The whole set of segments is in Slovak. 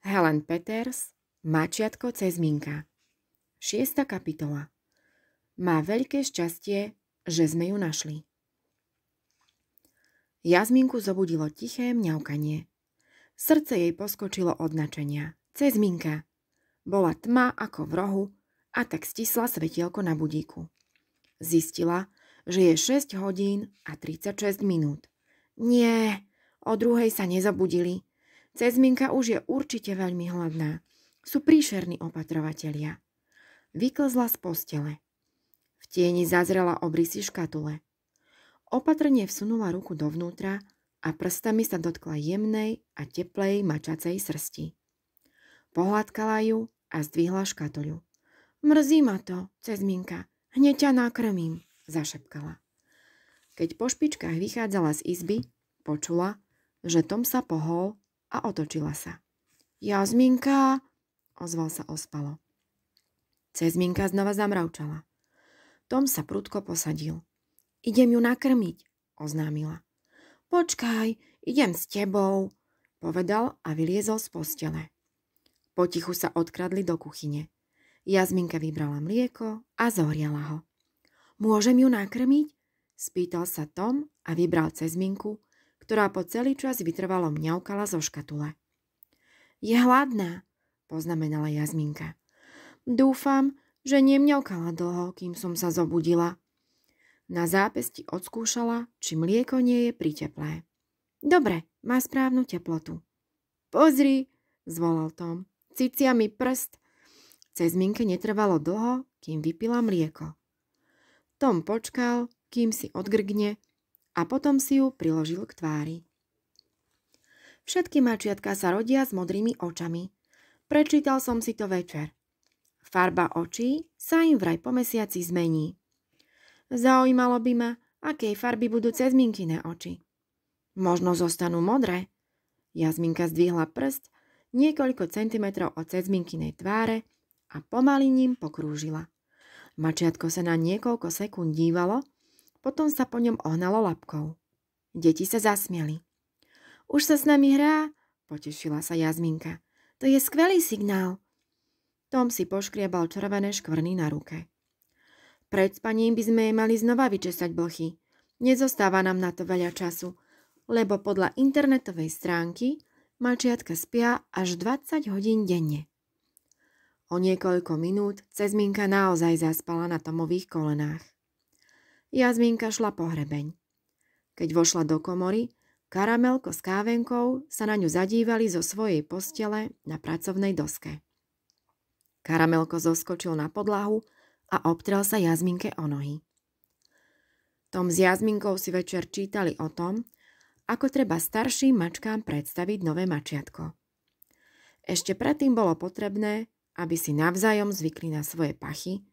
Helen Peters, Mačiatko cez Minka. 6. kapitola. Má veľké šťastie, že sme ju našli. Jazminku zobudilo tiché mňaukanie. Srdce jej poskočilo od nadšenia. Cez Minka. Bola tma ako v rohu a tak stisla svetielko na budíku. Zistila, že je 6 hodín a 36 minút. Nie, o 2:00 sa nezobudili. Cezminka už je určite veľmi hladná. Sú príšerní opatrovatelia. Vyklzla z postele. V tieni zazrela obrysy škatule. Opatrne vsunula ruku dovnútra a prstami sa dotkla jemnej a teplej mačacej srsti. Pohľadkala ju a zdvihla škatuľu. Mrzí ma to, Cezminka, hneď ťa nakrmím, zašepkala. Keď po špičkách vychádzala z izby, počula, že Tom sa pohol a otočila sa. Jazminka, ozval sa ospalo. Cezminka znova zamravčala. Tom sa prudko posadil. Idem ju nakrmiť, oznámila. Počkaj, idem s tebou, povedal a vyliezol z postele. Potichu sa odkradli do kuchyne. Jazminka vybrala mlieko a zohriala ho. Môžem ju nakrmiť? Spýtal sa Tom a vybral Cezminku, ktorá po celý čas vytrvalo mňaukala zo škatule. Je hladná, poznamenala Jazminka. Dúfam, že nemňaukala dlho, kým som sa zobudila. Na zápesti odskúšala, či mlieko nie je priteplé. Dobre, má správnu teplotu. Pozri, zvolal Tom, cicia mi prst. Cezminke netrvalo dlho, kým vypila mlieko. Tom počkal, kým si odgrgne, a potom si ju priložil k tvári. Všetky mačiatka sa rodia s modrými očami. Prečítal som si to večer. Farba očí sa im vraj po mesiaci zmení. Zaujímalo by ma, akej farby budú Cezminkine oči. Možno zostanú modré. Jazminka zdvihla prst niekoľko centimetrov od Cezminkinej tváre a pomaly ním pokrúžila. Mačiatko sa na niekoľko sekúnd dívalo, potom sa po ňom ohnalo labkou. Deti sa zasmiali. Už sa s nami hrá, potešila sa Jazminka. To je skvelý signál. Tom si poškriebal červené škvrny na ruke. Pred spaním by sme jej mali znova vyčesať blchy. Nezostáva nám na to veľa času, lebo podľa internetovej stránky mačiatka spia až 20 hodín denne. O niekoľko minút Cezminka naozaj zaspala na Tomových kolenách. Jazminka šla po hrebeň. Keď vošla do komory, Karamelko s Kávenkou sa na ňu zadívali zo svojej postele na pracovnej doske. Karamelko zoskočil na podlahu a obtrel sa Jazminke o nohy. Tom s Jazminkou si večer čítali o tom, ako treba starším mačkám predstaviť nové mačiatko. Ešte predtým bolo potrebné, aby si navzájom zvykli na svoje pachy,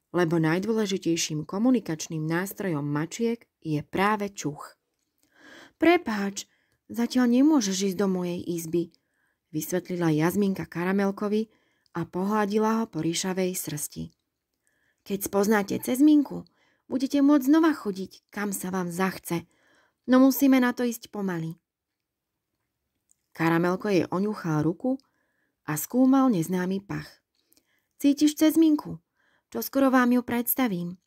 lebo najdôležitejším komunikačným nástrojom mačiek je práve čuch. Prepáč, zatiaľ nemôžeš ísť do mojej izby, vysvetlila Jazminka Karamelkovi a pohľadila ho po ríšavej srsti. Keď spoznáte Cezminku, budete môcť znova chodiť, kam sa vám zachce, no musíme na to ísť pomaly. Karamelko jej oňuchal ruku a skúmal neznámy pach. Cítiš Cezminku? Čoskoro vám ju predstavím.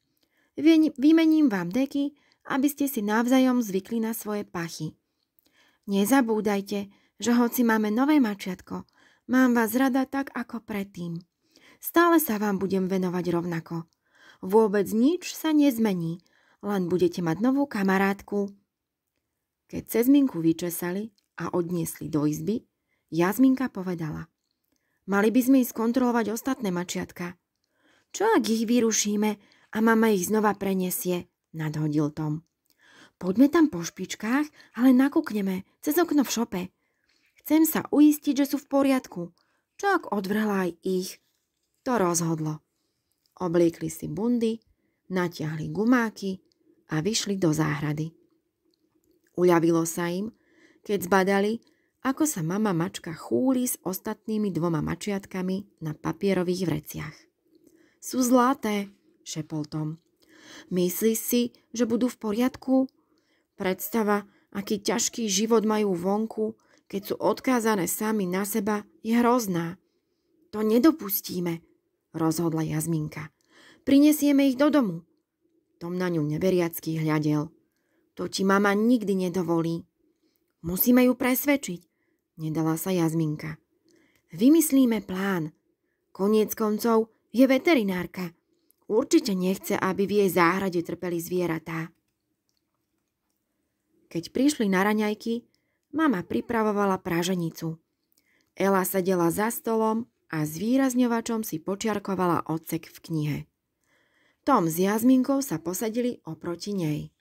Vymením vám deky, aby ste si navzájom zvykli na svoje pachy. Nezabúdajte, že hoci máme nové mačiatko, mám vás rada tak ako predtým. Stále sa vám budem venovať rovnako. Vôbec nič sa nezmení, len budete mať novú kamarátku. Keď Cezminku vyčesali a odniesli do izby, Jazminka povedala. Mali by sme ísť kontrolovať ostatné mačiatka. Čo ak ich vyrušíme a mama ich znova prenesie, nadhodil Tom. Poďme tam po špičkách, ale nakúkneme cez okno v šope. Chcem sa uistiť, že sú v poriadku. Čo ak odvrhla aj ich? To rozhodlo. Obliekli si bundy, natiahli gumáky a vyšli do záhrady. Uľavilo sa im, keď zbadali, ako sa mama mačka chúli s ostatnými 2 mačiatkami na papierových vreciach. Sú zlaté, šepol Tom. Myslíš si, že budú v poriadku? Predstava, aký ťažký život majú vonku, keď sú odkázané sami na seba, je hrozná. To nedopustíme, rozhodla Jazminka. Prinesieme ich do domu. Tom na ňu neveriacky hľadel. To ti mama nikdy nedovolí. Musíme ju presvedčiť, nedala sa Jazminka. Vymyslíme plán. Koniec koncov je veterinárka. Určite nechce, aby v jej záhrade trpeli zvieratá. Keď prišli na raňajky, mama pripravovala praženicu. Ela sedela za stolom a s výrazňovačom si počiarkovala odsek v knihe. Tom s Jazminkou sa posadili oproti nej.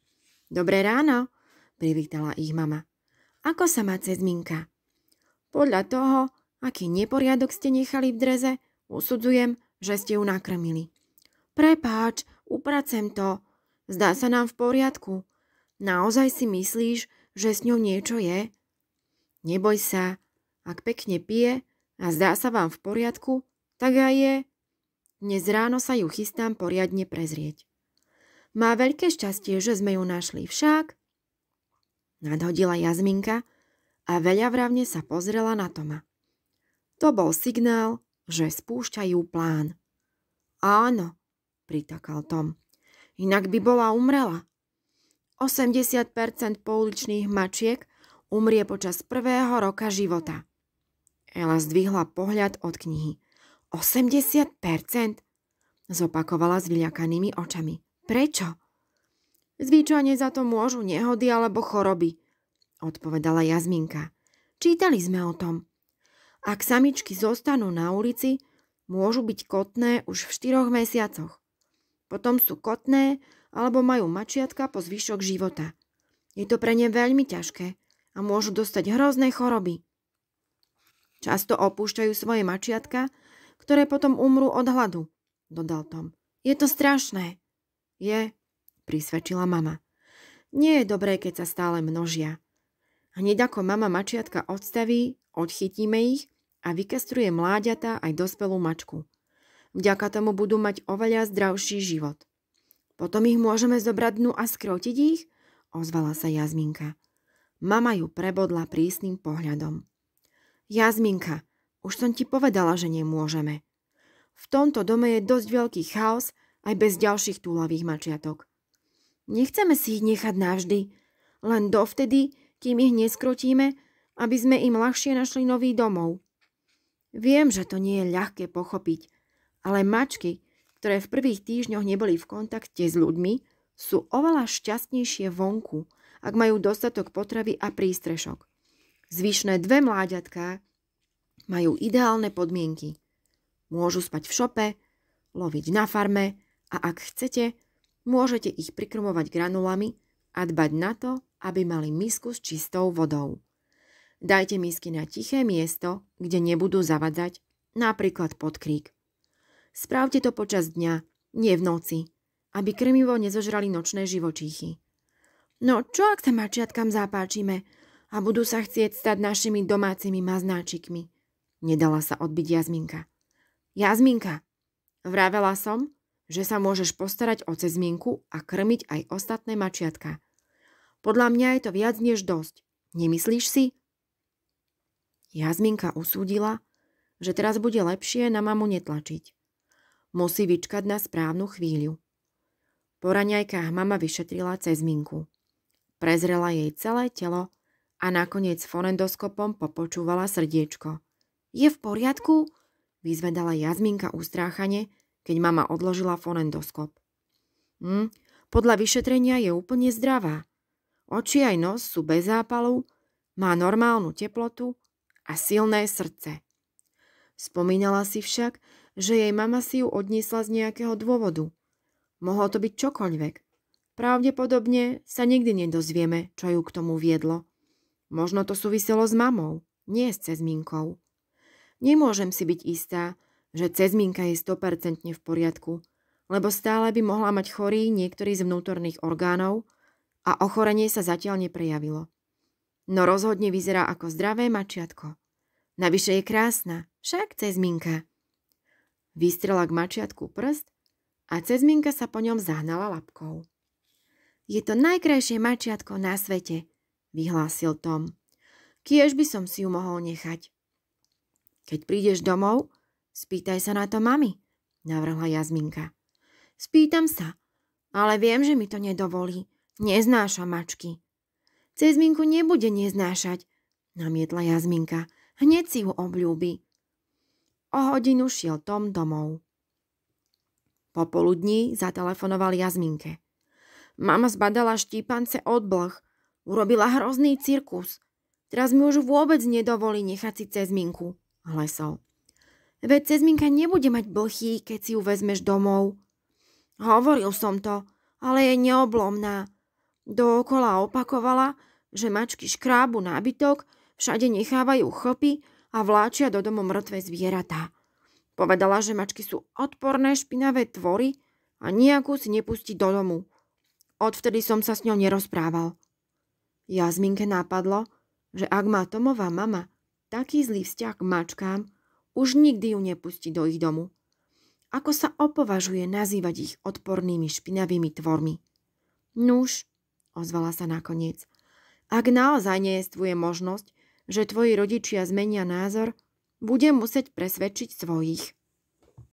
Dobré ráno, privítala ich mama. Ako sa má Cezminka? Podľa toho, aký neporiadok ste nechali v dreze, usudzujem, že ste ju nakrmili. Prepáč, upracem to. Zdá sa nám v poriadku. Naozaj si myslíš, že s ňou niečo je? Neboj sa, ak pekne pije a zdá sa vám v poriadku, tak aj je. Dnes ráno sa ju chystám poriadne prezrieť. Má veľké šťastie, že sme ju našli však. Nadhodila Jazminka a veľavravne sa pozrela na Toma. To bol signál, že spúšťajú plán. Áno, pritakal Tom. Inak by bola umrela. 80% pouličných mačiek umrie počas prvého roka života. Ela zdvihla pohľad od knihy. 80%? Zopakovala s vyľakanými očami. Prečo? Zvyčajne za to môžu nehody alebo choroby, odpovedala Jazminka. Čítali sme o tom. Ak samičky zostanú na ulici, môžu byť kotné už v 4 mesiacoch. Potom sú kotné alebo majú mačiatka po zvyšok života. Je to pre ne veľmi ťažké a môžu dostať hrozné choroby. Často opúšťajú svoje mačiatka, ktoré potom umrú od hladu, dodal Tom. Je to strašné. Je, prisvedčila mama. Nie je dobré, keď sa stále množia. Hneď ako mama mačiatka odstaví, odchytíme ich a vykastruje mláďata aj dospelú mačku. Vďaka tomu budú mať oveľa zdravší život. Potom ich môžeme zobrať dnu a skrotiť ich? Ozvala sa Jazminka. Mama ju prebodla prísnym pohľadom. Jazminka, už som ti povedala, že nemôžeme. V tomto dome je dosť veľký chaos aj bez ďalších túlavých mačiatok. Nechceme si ich nechať navždy, len dovtedy, kým ich neskrotíme, aby sme im ľahšie našli nový domov. Viem, že to nie je ľahké pochopiť, ale mačky, ktoré v prvých týždňoch neboli v kontakte s ľuďmi, sú oveľa šťastnejšie vonku, ak majú dostatok potravy a prístrešok. Zvyšné 2 mláďatká majú ideálne podmienky. Môžu spať v šope, loviť na farme a ak chcete, môžete ich prikrmovať granulami a dbať na to, aby mali misku s čistou vodou. Dajte misky na tiché miesto, kde nebudú zavadzať, napríklad pod krík. Spravte to počas dňa, nie v noci, aby krmivo nezožrali nočné živočíchy. No čo ak sa mačiatkam zapáčime a budú sa chcieť stať našimi domácimi maznáčikmi? Nedala sa odbiť Jazminka. Jazminka, vravela som, že sa môžeš postarať o Cezminku a krmiť aj ostatné mačiatka. Podľa mňa je to viac než dosť. Nemyslíš si? Jazminka usúdila, že teraz bude lepšie na mamu netlačiť. Musí vyčkať na správnu chvíľu. Po raňajkách mama vyšetrila Cezminku. Prezrela jej celé telo a nakoniec fonendoskopom popočúvala srdiečko. Je v poriadku? Vyzvedala Jazminka ustráchane, keď mama odložila fonendoskop. Podľa vyšetrenia je úplne zdravá. Oči aj nos sú bez zápalu, má normálnu teplotu a silné srdce. Spomínala si však, že jej mama si ju odniesla z nejakého dôvodu. Mohlo to byť čokoľvek. Pravdepodobne sa nikdy nedozvieme, čo ju k tomu viedlo. Možno to súviselo s mamou, nie s Cezminkou. Nemôžem si byť istá, že Cezminka je 100% v poriadku, lebo stále by mohla mať chorý niektorý z vnútorných orgánov a ochorenie sa zatiaľ neprejavilo. No rozhodne vyzerá ako zdravé mačiatko. Navyše je krásna, však Cezminka. Vystrela k mačiatku prst a Cezminka sa po ňom zahnala labkou. Je to najkrajšie mačiatko na svete, vyhlásil Tom. Kiež by som si ju mohol nechať. Keď prídeš domov, spýtaj sa na to mami, navrhla Jazminka. Spýtam sa, ale viem, že mi to nedovolí. Neznáša mačky. Cezminku nebude neznášať, namietla Jazminka. Hneď si ju obľúbi. O hodinu šiel Tom domov. Popoludní zatelefonoval Jazminke. Mama zbadala štípance od blh. Urobila hrozný cirkus. Teraz mi už vôbec nedovolí nechať si Cezminku, hlesol. Veď Cezminka nebude mať blchy, keď si ju vezmeš domov. Hovoril som to, ale je neoblomná. Dookola opakovala, že mačky škrábu nábytok, všade nechávajú chlpy a vláčia do domu mŕtve zvieratá. Povedala, že mačky sú odporné špinavé tvory a nejakú si nepustí do domu. Odvtedy som sa s ňou nerozprával. Jazminke napadlo, že ak má Tomová mama taký zlý vzťah k mačkám, už nikdy ju nepustí do ich domu. Ako sa opovažuje nazývať ich odpornými špinavými tvormi? Nuž, ozvala sa nakoniec. Ak naozaj nejestvuje možnosť, že tvoji rodičia zmenia názor, budem musieť presvedčiť svojich.